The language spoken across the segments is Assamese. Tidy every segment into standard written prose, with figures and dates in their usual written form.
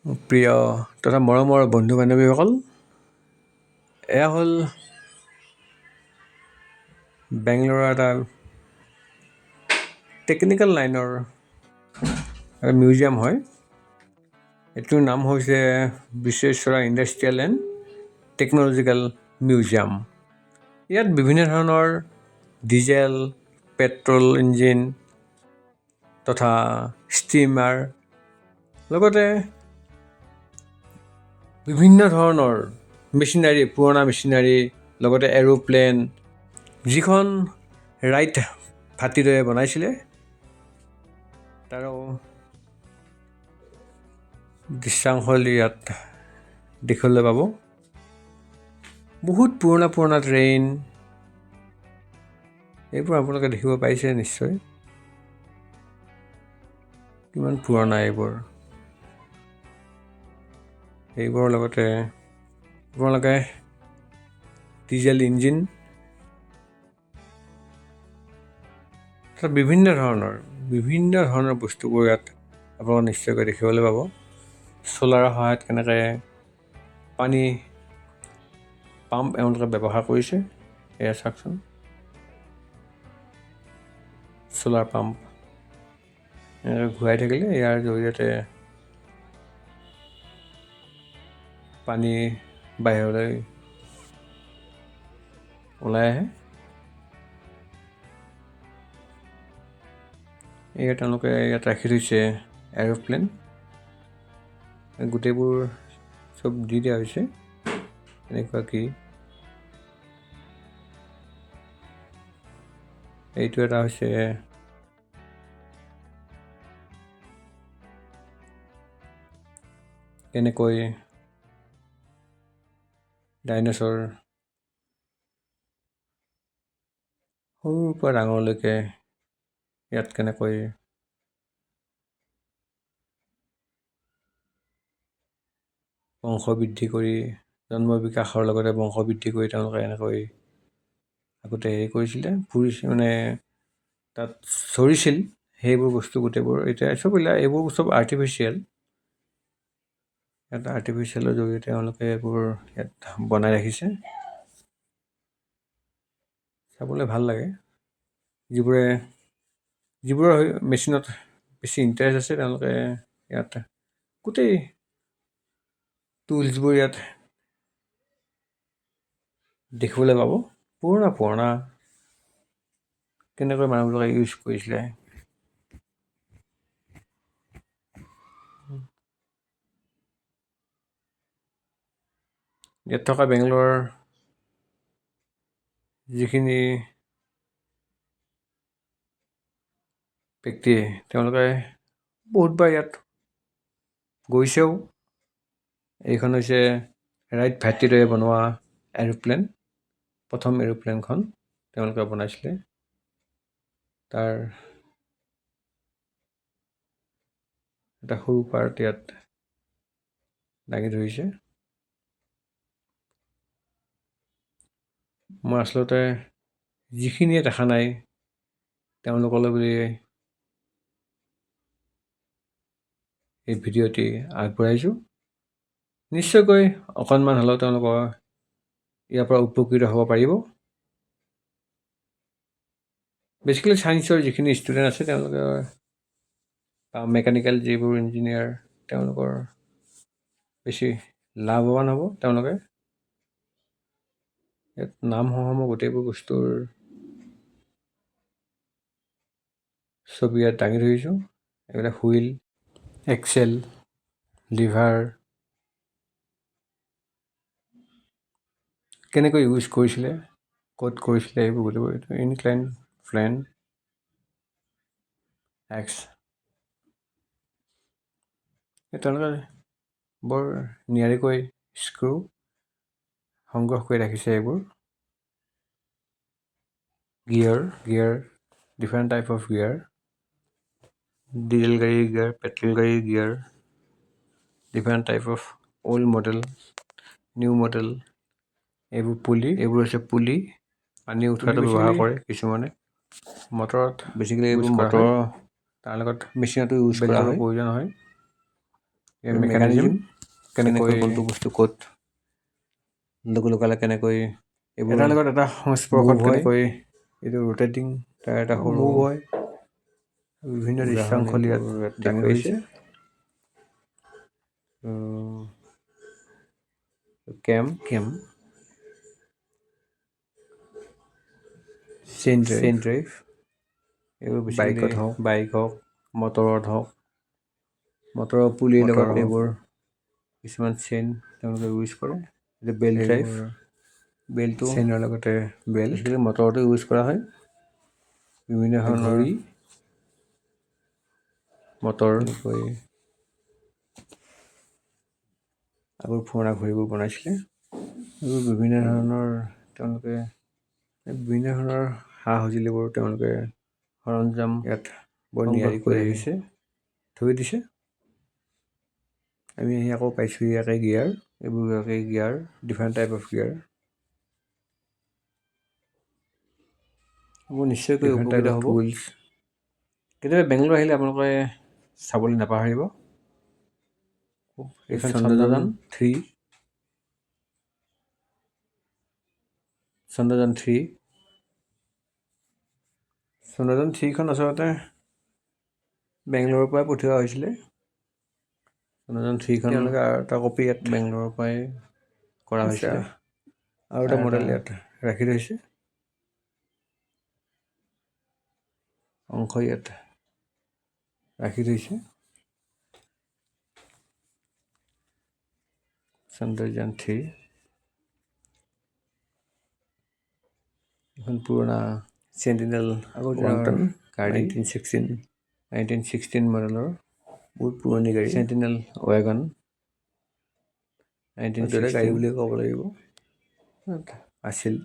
প্ৰিয় তথা মৰমৰ বন্ধু বান্ধৱীসকল, এয়া হ'ল বেংগলোৰৰ এটা টেকনিকেল লাইনৰ এটা মিউজিয়াম হয়। এইটোৰ নাম হৈছে বিশ্বেশ্বৰা ইণ্ডাষ্ট্ৰিয়েল এণ্ড টেকন'লজিকেল মিউজিয়াম। ইয়াত বিভিন্ন ধৰণৰ ডিজেল, পেট্ৰল ইঞ্জিন তথা ষ্টিমাৰ লগতে বিভিন্ন ধৰণৰ মেচিনাৰী, পুৰণা মেচিনাৰী লগতে এৰোপ্লেন, যিখন ৰাইট ভাতৃদ্বয়ে বনাইছিলে তাৰো দৃশ্যাংশলী ইয়াত দেখিবলৈ পাব। বহুত পুৰণা পুৰণা ট্ৰেইন, এইবোৰ আপোনালোকে দেখিব পাইছে নিশ্চয়। কিমান পুৰণা এইবোৰৰ লগতে আপোনালোকে ডিজেল ইঞ্জিন, বিভিন্ন ধৰণৰ বস্তুবোৰ ইয়াত আপোনালোকে নিশ্চয়কৈ দেখিবলৈ পাব। চ'লাৰৰ সহায়ত কেনেকৈ পানী পাম্প এওঁলোকে ব্যৱহাৰ কৰিছে, এয়া চাওকচোন। চ'লাৰ পাম্প এনেকৈ ঘূৰাই থাকিলে ইয়াৰ জৰিয়তে পানী বাহিৰলৈ ওলাই আহে। এয়া তেওঁলোকে ইয়াত ৰাখি থৈছে এৰোপ্লেন, গোটেইবোৰ চব দি দিয়া হৈছে। এনেকুৱা কি এইটো এটা হৈছে কেনেকৈ ডাইনছৰ সৰুৰ পৰা ডাঙৰলৈকে ইয়াত কেনেকৈ বংশ বৃদ্ধি কৰি, জন্ম বিকাশৰ লগতে বংশ বৃদ্ধি কৰি তেওঁলোকে এনেকৈ আগতে কৰিছিলে, তাত চৰিছিল। সেইবোৰ বস্তু গোটেইবোৰ এতিয়া এইবোৰ চব আৰ্টিফিচিয়েল। এটা আৰ্টিফিচিয়েলৰ জৰিয়তে তেওঁলোকে এইবোৰ ইয়াত বনাই ৰাখিছে। চাবলৈ ভাল লাগে। যিবোৰৰ মেচিনত বেছি ইণ্টাৰেষ্ট আছে তেওঁলোকে ইয়াত গোটেই টুলছবোৰ ইয়াত দেখিবলৈ পাব। পুৰণা কেনেকৈ মানুহবিলাকে ইউজ কৰিছিলে। ইয়াত থকা বেংগলোৰৰ যিখিনি ব্যক্তি, তেওঁলোকে বহুতবাৰ ইয়াত গৈছেও। এইখন হৈছে ৰাইট ভাতৃদ্বয়ে বনোৱা এৰোপ্লেন। প্ৰথম এৰোপ্লেনখন তেওঁলোকে বনাইছিলে। তাৰ এটা সৰু পাৰ্ট ইয়াত দাঙি ধৰিছে। মই আচলতে যিখিনিয়ে দেখা নাই তেওঁলোকলৈ বুলি এই ভিডিঅ'টি আগবঢ়াইছোঁ। নিশ্চয়কৈ অকণমান হ'লেও তেওঁলোকৰ ইয়াৰ পৰা উপকৃত হ'ব পাৰিব। বেছিকেলি ছায়েন্সৰ যিখিনি ষ্টুডেণ্ট আছে তেওঁলোকে বা মেকানিকেল যিবোৰ ইঞ্জিনিয়াৰ, তেওঁলোকৰ বেছি লাভৱান হ'ব। তেওঁলোকে ইয়াত নামসমূহ গোটেইবোৰ বস্তুৰ ছবি ইয়াত দাঙি ধৰিছোঁ। এইবিলাক হুইল, এক্সেল, লিভাৰ, কেনেকৈ ইউজ কৰিছিলে, ক'ত কৰিছিলে, এইবোৰ গোটেইবোৰ ইনক্লাইন প্লেন এক্স। তেওঁলোকে বৰ নিয়াৰিকৈ স্ক্ৰু সংগ্ৰহ কৰি ৰাখিছে। এইবোৰ gear, different type of gear, diesel গাড়ীৰ গিয়াৰ, পেট্ৰল গাড়ীৰ gear, different type of old model, new model. এইবোৰ হৈছে পুলি। পানী উঠোৱাটো ব্যৱহাৰ কৰে কিছুমানে। মটৰত বেছিকেলি এইবোৰ মটৰ, তাৰ লগত মেচিনতো ইউজ কৰা হয়, প্ৰয়োজন হয়। মেকানিজিম কেনেকৈ কোনটো বস্তু ক'ত লগালে কেনেকৈ এটাৰ লগত এটা সংস্পৰ্শত কেনেকৈ এইটো ৰোটেটিং তাৰ এটা সৰু মুভ হয় বিভিন্ন দৃশ্যাংশ ইয়াত দাঙি ধৰিছে কেম চেইন ড্ৰাইভ এইবোৰ বাইক হওক মটৰত হওক মটৰৰ পুলিৰ লগত এইবোৰ কিছুমান চেইন তেওঁলোকে ইউজ কৰে বেল্ট ড্ৰাইভ বেল্টটো চেইনৰ লগতে বেল্ট মটৰতো ইউজ কৰা হয় বিভিন্ন ধৰণৰ মটৰ আগৰ পুৰণা ঘড়ীবোৰ বনাইছিলে এইবোৰ বিভিন্ন ধৰণৰ তেওঁলোকে বিভিন্ন ধৰণৰ সা সঁজুলিবোৰ তেওঁলোকে সৰঞ্জাম ইয়াত বৰ নিয়াৰি কৰি ৰাখিছে থৈ দিছে আমি আহি আকৌ পাইছোঁ ইয়াকে গিয়াৰ এইবোৰ gear different type of gear এইবোৰ নিশ্চয়কৈ উপকৃত হ'ব কেতিয়াবা বেংগলোৰ আহিলে আপোনালোকে চাবলৈ নাপাহৰিব এইখন চন্দ্ৰযান 3 চন্দ্ৰযান 3খন আচলতে বেংগলোৰৰ পৰাই পঠিওৱা হৈছিলে চন্দ্ৰযান 3খন তেওঁলোকে আৰু এটা কপি ইয়াত বেংগলোৰৰ পৰাই কৰা হৈছিলে আৰু এটা মডেল ইয়াত ৰাখি থৈছে অংশ ইয়াত ৰাখি থৈছে চন্দ্ৰযান 3 এখন পুৰণা চেণ্টিনেল গাড়ী 1916 মডেলৰ বহুত পুৰণি গাড়ী চেণ্টিনেল ৱেগন 1916 গাড়ী বুলি ক'ব লাগিব আছিল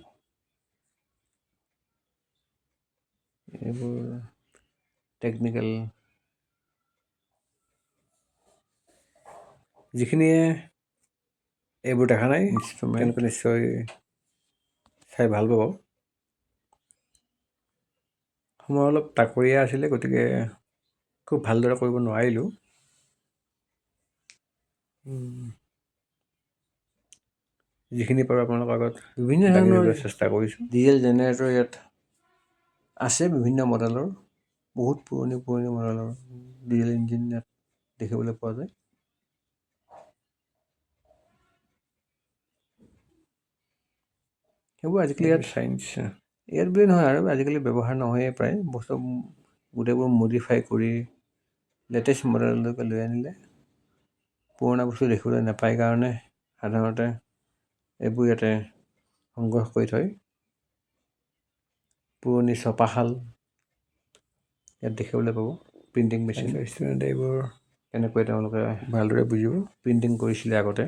এইবোৰ টেকনিকেল যিখিনিয়ে এইবোৰ দেখা নাই তেওঁলোকে নিশ্চয় চাই ভাল পাব সময় অলপ তাকৰীয়া আছিলে গতিকে খুব ভালদৰে কৰিব নোৱাৰিলোঁ যিখিনি পাৰোঁ আপোনালোকৰ আগত বিভিন্ন ধৰণৰ চেষ্টা কৰিছোঁ ডিজেল জেনেৰেটৰ ইয়াত আছে বিভিন্ন মডেলৰ বহুত পুৰণি মডেলৰ ডিজেল ইঞ্জিন ইয়াত দেখিবলৈ পোৱা যায় সেইবোৰ আজিকালি ইয়াত ইয়াত বুলি নহয় আৰু আজিকালি ব্যৱহাৰ নহয়েই প্ৰায় বস্তু গোটেইবোৰ মডিফাই কৰি লেটেষ্ট মডেললৈকে লৈ আনিলে পুৰণা বস্তু দেখিবলৈ নাপায় কাৰণে সাধাৰণতে এইবোৰ ইয়াতে সংগ্ৰহ কৰি থয় পুৰণি ছপাশাল ইয়াত দেখিবলৈ পাব প্ৰিণ্টিং মেচিন ষ্টুডেণ্টে এইবোৰ কেনেকৈ তেওঁলোকে ভালদৰে বুজিব প্ৰিণ্টিং কৰিছিলে আগতে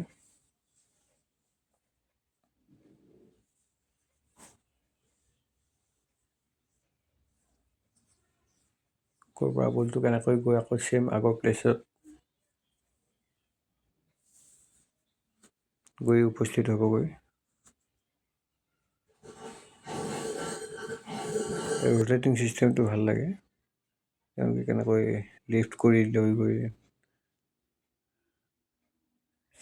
ক'ৰ পৰা বলটো কেনেকৈ গৈ আকৌ চেম আগৰ প্লেচত গৈ উপস্থিত হ'বগৈ ৰোটেটিং চিষ্টেমটো ভাল লাগে তেওঁলোকে কেনেকৈ লিফ্ট কৰি লৈ গৈ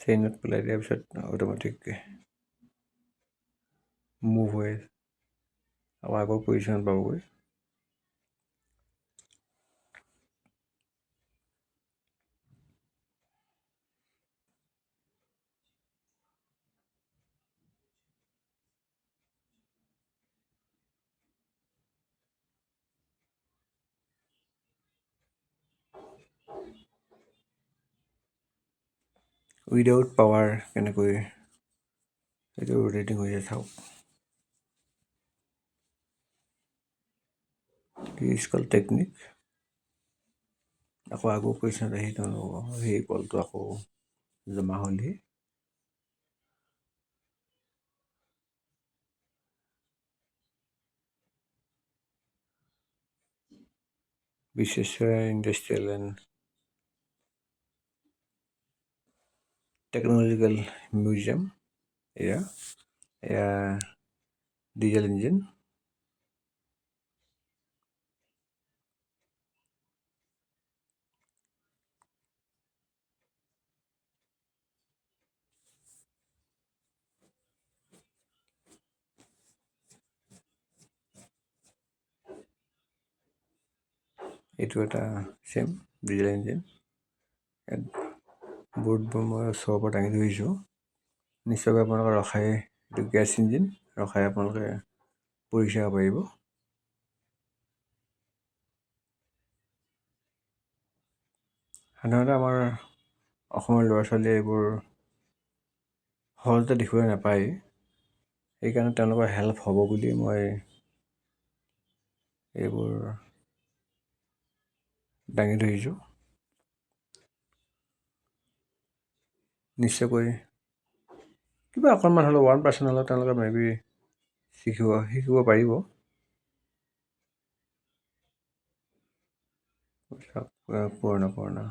চেইনত পেলাই দিয়াৰ পিছত অট'মেটিক মুভ হৈ আকৌ আগৰ পজিশ্যনত পাবগৈ উইদাউট পাৱাৰ কেনেকৈ এইটো ৰোটেটিং হৈ চাওক স্কল টেকনিক আকৌ আগৰ পজিশ্যনত আহি তেওঁলোকক সেই বলটো আকৌ জমা হ'লহি বিশ্বেশ্বৰায়া ইণ্ডাষ্ট্ৰিয়েল এণ্ড টেকনলজিকেল মিউজিয়াম এয়া ডিজেল ইঞ্জিন এইটো এটা চেম ডিজেল ইঞ্জিন। ইয়াত বৰ্ডবোৰ মই ওচৰৰ পৰা দাঙি ধৰিছোঁ। নিশ্চয়কৈ আপোনালোকে ৰখাই, এইটো গেছ ইঞ্জিন, ৰখাই আপোনালোকে পঢ়ি চাব পাৰিব। সাধাৰণতে আমাৰ অসমৰ ল'ৰা ছোৱালীয়ে এইবোৰ সহজতে দেখিবলৈ নাপায়। সেইকাৰণে তেওঁলোকৰ হেল্প হ'ব বুলি মই এইবোৰ দাঙি ধৰিছোঁ। নিশ্চয়কৈ কিবা অকণমান হ'লেও 1% হ'লেও তেওঁলোকে মেবি শিকিব পাৰিব। পুৰণা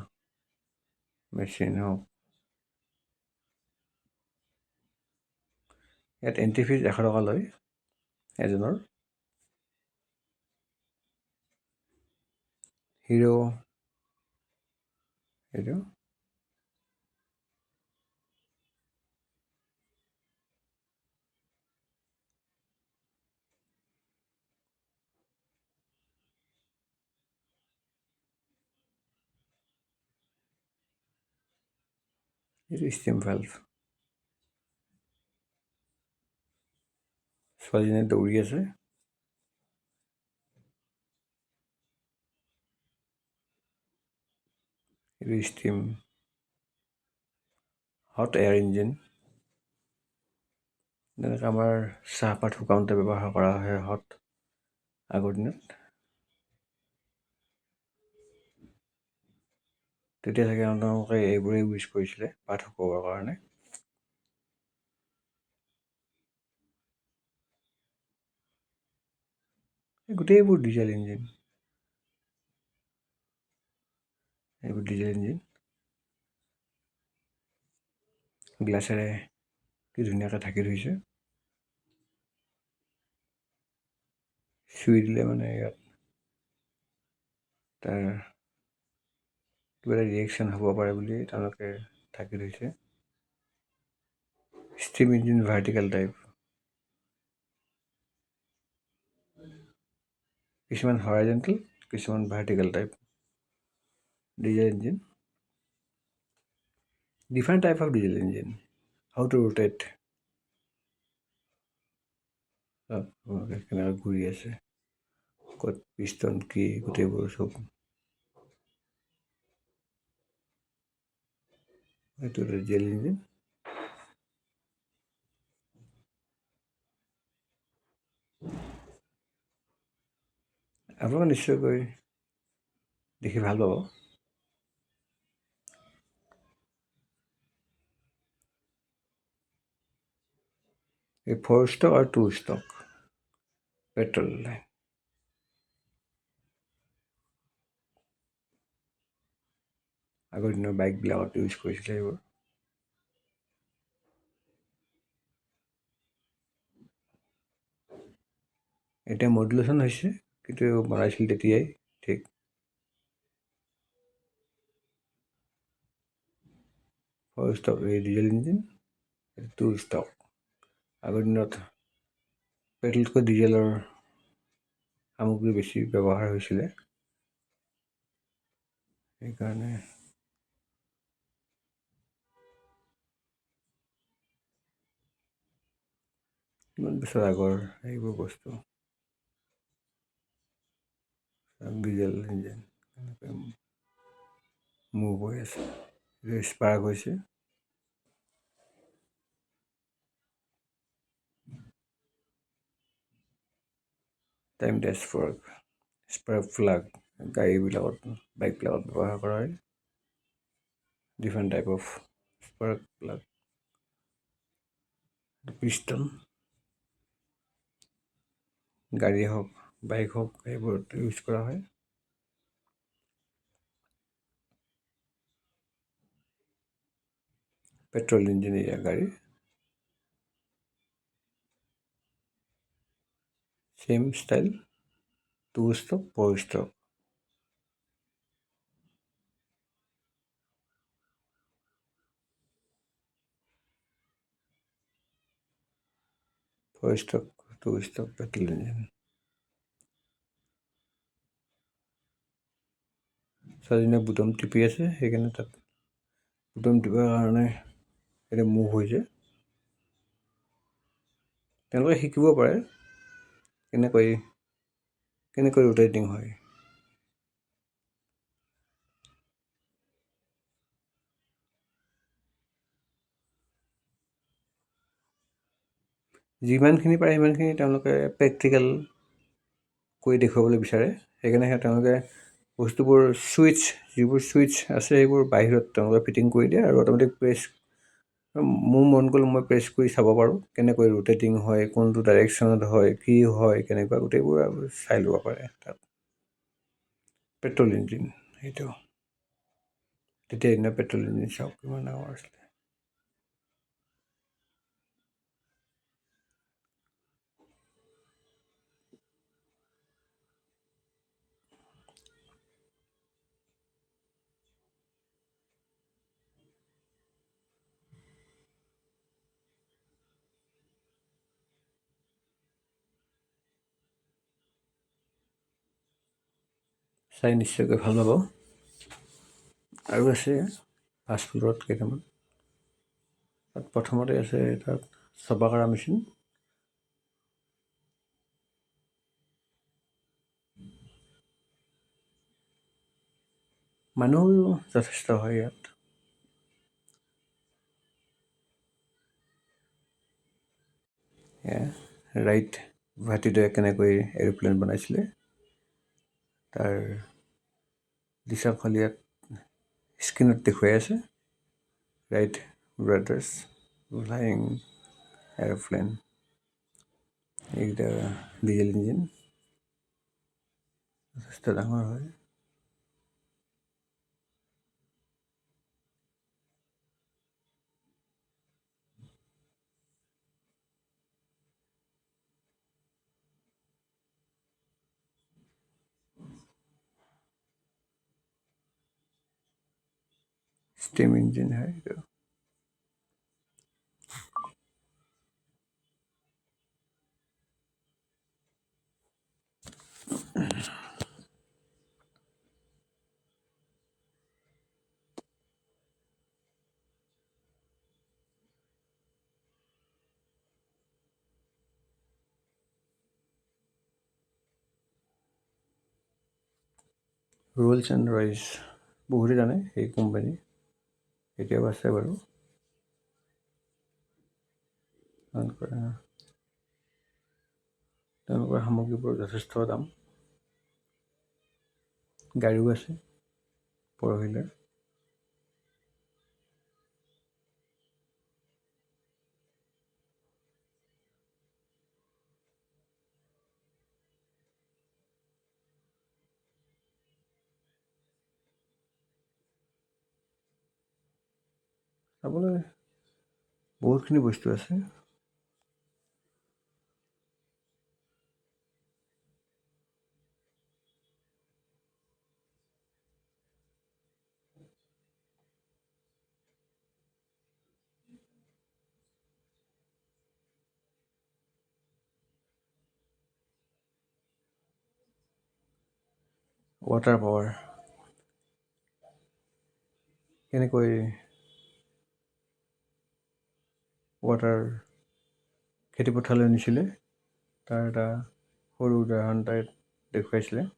মেচিন হওক। ইয়াত এণ্ট্ৰি ফিজ 100 টকা লয় এজনৰ। হিৰো এইটো ষ্টিম ভাল্ভ। ছোৱালীজনীয়ে দৌৰি আছে। এইটো ষ্টিম হট এয়াৰ ইঞ্জিন। যেনেকৈ আমাৰ চাহপাত শুকাওঁতে ব্যৱহাৰ কৰা হয় আগৰ দিনত, তেতিয়া চাগে তেওঁলোকে এইবোৰেই ইউজ কৰিছিলে পাত শুকুৱাবৰ কাৰণে। গোটেইবোৰ ডিজেল ইঞ্জিন। এইবোৰ ডিজেল ইঞ্জিন। গ্লাছেৰে কি ধুনীয়াকৈ ঢাকি থৈছে। চুই দিলে মানে ইয়াত তাৰ কিবা এটা ৰিয়েকশ্যন হ'ব পাৰে বুলি তেওঁলোকে ঢাকি থৈছে। Steam engine vertical type. কিছুমান হৰাইজেণ্টেল, কিছুমান vertical type diesel engine. Different type of diesel engine. How to rotate. কেনেকৈ ঘূৰি আছে, ক'ত পিষ্টন কি গোটেইবোৰ চব। এইটো ডিজেল ইঞ্জিন। আপোনালোকে নিশ্চয়কৈ দেখি ভাল পাব। এই 4 ষ্টক আৰু 2 ষ্টক পেট্ৰল লাইন। আগৰ দিনৰ বাইকবিলাকত ইউজ কৰিছিলে এইবোৰ। এতিয়া মডুলেশ্যন হৈছে, কিন্তু বনাইছিল তেতিয়াই ঠিক। 4 ষ্টক এই ডিজেল ইঞ্জিন, 2 ষ্টক। আগৰ দিনত পেট্ৰলতকৈ ডিজেলৰ সামগ্ৰী বেছি ব্যৱহাৰ হৈছিলে, সেইকাৰণে কিমান বছৰ আগৰ এইবোৰ বস্তু। ডিজেল ইঞ্জিন মুভ হৈ আছে, স্পাৰ্ক হৈছে। টাইম ডেছফৰ্ক, স্পাৰ্ক প্লাগ গাড়ীবিলাকত, বাইকবিলাকত ব্যৱহাৰ কৰা হয়। Different type of spark plug. Piston গাড়ী হওক, বাইক হওক, এইবোৰত ইউজ কৰা হয়। পেট্ৰল ইঞ্জিন এৰিয়া গাড়ী। Same style, 2 stroke, 4 stroke. 4 stroke, 2 stroke petrol engine. ছোৱালীজনীয়ে বুটাম টিপি আছে, সেইকাৰণে তাত বুটাম টিপাৰ কাৰণে এতিয়া মুভ হৈছে। তেওঁলোকে শিকিব পাৰে কেনেকৈ ৰোটেটিং হয়। যিমানখিনি পাৰে সিমানখিনি তেওঁলোকে প্ৰেক্টিকেল কৰি দেখুৱাবলৈ বিচাৰে। সেইকাৰণে তেওঁলোকে বস্তুবোৰ যিবোৰ ছুইচ আছে সেইবোৰ বাহিৰত তেওঁলোকে ফিটিং কৰি দিয়ে আৰু অট'মেটিক প্ৰেছ, মোৰ মন গ'ল মই প্ৰেছ কৰি চাব পাৰোঁ কেনেকৈ ৰোটেটিং হয়, কোনটো ডাইৰেকশ্যনত হয়, কি হয়, কেনেকুৱা, গোটেইবোৰ চাই ল'ব পাৰে তাত। পেট্ৰল ইঞ্জিন সেইটো, তেতিয়া দিনা পেট্ৰল ইঞ্জিন চাওক কিমান ডাঙৰ আছিলে। চাই নিশ্চয়কৈ ভাল পাব। আৰু আছে ফাষ্ট ফুডত কেইটামান। তাত প্ৰথমতে আছে তাত চপাকাৰা মেচিন, মানুহ যথেষ্ট হয় ইয়াত। ৰাইট গুৱাহাটীতে কেনেকৈ এৰোপ্লেন বনাইছিলে তাৰ দৃশ্যফল ইয়াত স্ক্ৰীণত দেখুৱাই আছে। ৰাইট ব্ৰাদাৰ্ছ ফ্লাইং এৰোপ্লেন, এইকেইটা ডিজেল ইঞ্জিন, যথেষ্ট ডাঙৰ হয়। ষ্টিম ইঞ্জিন হয় এইটো। ৰোলছ এণ্ড ৰইচ বহুতে জানে সেই কোম্পানী, এতিয়াও আছে বাৰু। তেওঁলোকৰ সামগ্ৰীবোৰ যথেষ্ট দাম। গাড়ীও আছে পৰহিলৈ। চাবলৈ বহুতখিনি বস্তু আছে। ৱাটাৰ পাৱাৰ কেনেকৈ ৱাটাৰ খেতিপথাৰলৈ নিছিলে তাৰ এটা সৰু উদাহৰণ এটা দেখুৱাইছিলে।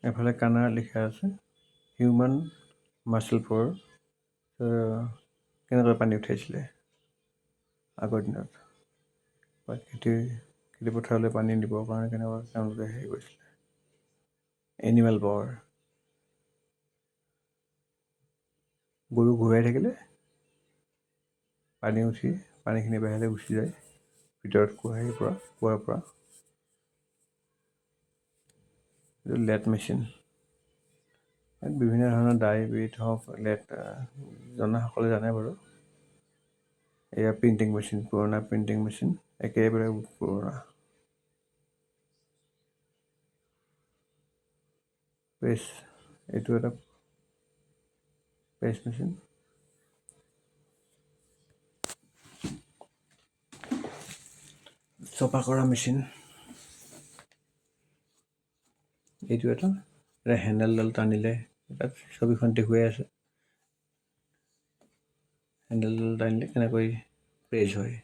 এফালে কানাড়া লিখা আছে, হিউমেন মাছল পাৱাৰ। কেনেকৈ পানী উঠাইছিলে আগৰ দিনত, বা খেতিপথাৰলৈ পানী দিবৰ কাৰণে কেনেকৈ তেওঁলোকে হেৰি কৰিছিলে। এনিমেল পাৱাৰ, গৰু ঘূৰাই থাকিলে পানী উঠি পানীখিনি বাহিৰলৈ গুচি যায় ভিতৰত কুঁৱাৰ পৰা। লেট মেচিন, ইয়াত বিভিন্ন ধৰণৰ বিট হওক লেট জনাসকলে জানে বাৰু। এয়া প্ৰিণ্টিং মেচিন, পুৰণা প্ৰিণ্টিং মেচিন, একেবাৰে পুৰণা। প্ৰেছ এইটো এটা প্ৰেছ মেচিন। চফা কৰা মেচিন। এইটো এটা হেণ্ডেলডাল টানিলে তাত ছবিখন দেখুৱাই আছে। হেণ্ডেলডাল টানিলে কেনেকৈ প্ৰেছ হয়।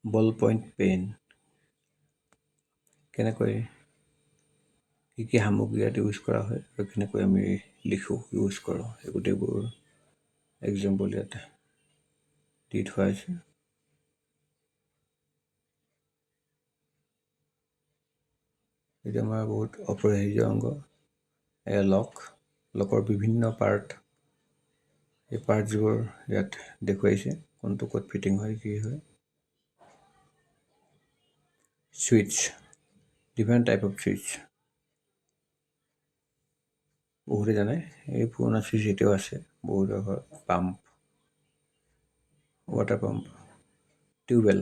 বল পইণ্ট পেন কেনেকৈ কি কি সামগ্ৰী ইয়াত ইউজ কৰা হয় আৰু কেনেকৈ আমি লিখোঁ ইউজ কৰোঁ এই গোটেইবোৰ এক্সাম্পল ইয়াত দি থোৱা হৈছে। এইটো আমাৰ বহুত অপৰিহাৰ্য অংগ। এয়া লকৰ বিভিন্ন পাৰ্ট। এই পাৰ্টছবোৰ ইয়াত দেখুৱাইছে কোনটো ক'ত ফিটিং হয় কি হয়। Switch, different type of switch. বহুতে জানে এই পুৰণা চুইচ এতিয়াও আছে বহুতৰ ঘৰত। Pump, water pump, tubewell.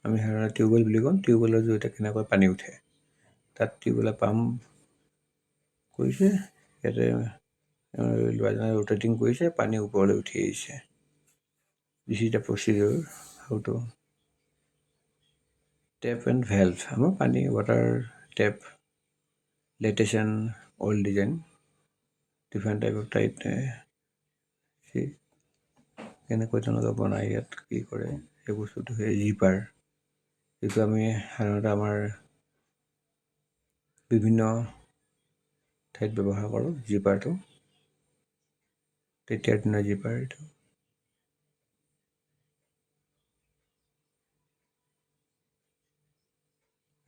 আমি সাধাৰণতে টিউবৱেল বুলি কওঁ। টিউবৱেলৰ জৰিয়তে কেনেকৈ পানী উঠে তাত টিউবৱেলে পাম্প কৰিছে, ইয়াতে ল'ৰাজনে ৰোটেটিং কৰিছে, পানী ওপৰলৈ উঠি আহিছে। This is the procedure how to tap and valve. আমাৰ পানী water tap, latest and old design, different type of কেনেকৈ তেওঁলোকে বনায় ইয়াত কি কৰে সেই বস্তুটো সেই জিপাৰ, যিটো আমি সাধাৰণতে আমাৰ বিভিন্ন ঠাইত ব্যৱহাৰ কৰোঁ। জিপাৰটো তেতিয়াৰ দিনৰ জিপাৰ এইটো।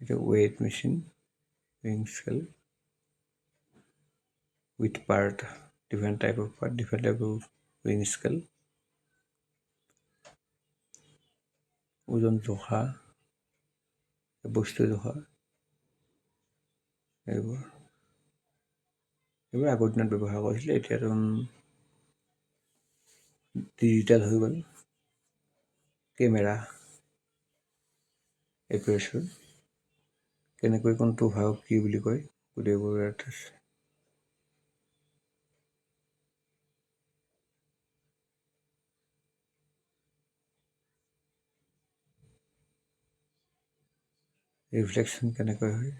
এইটো weight machine, weighing scale with part, different type of part, different type of weighing scale. ওজন জোখা, বস্তু জোখা, এইবোৰ আগৰ দিনত ব্যৱহাৰ কৰিছিলে। এতিয়াতো ডিজিটেল হৈ গ'ল। কেমেৰা, এপাৰ্চাৰ, কেনেকৈ কোনটো ভাগক কি বুলি কয় গোটেইবোৰ ইয়াত আছে। ৰিফ্লেকশ্যন কেনেকৈ হয়।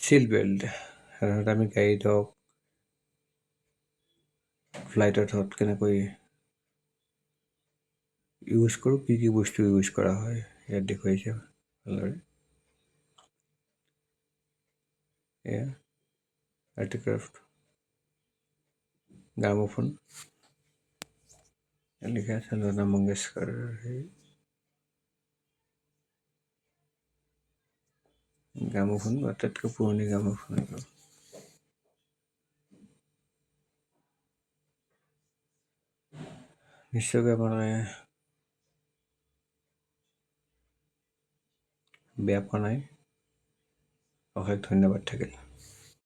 চিট বেল্ট সাধাৰণতে আমি গাড়ীত হওক ফ্লাইটত হওক কেনেকৈ ইউজ কৰোঁ, কি কি বস্তু ইউজ কৰা হয় ইয়াত দেখুৱাইছে ভালদৰে। এয়া আৰ্টিক্ৰাফ্ট, গ্ৰামোফোন লিখা আছে লতা মংগেশকাৰ। সেই গ্ৰামোফোন আটাইতকৈ পুৰণি গ্ৰামোফোন। নিশ্চয়কৈ আপোনালোকে বেয়া পোৱা নাই। অশেষ ধন্যবাদ থাকিল।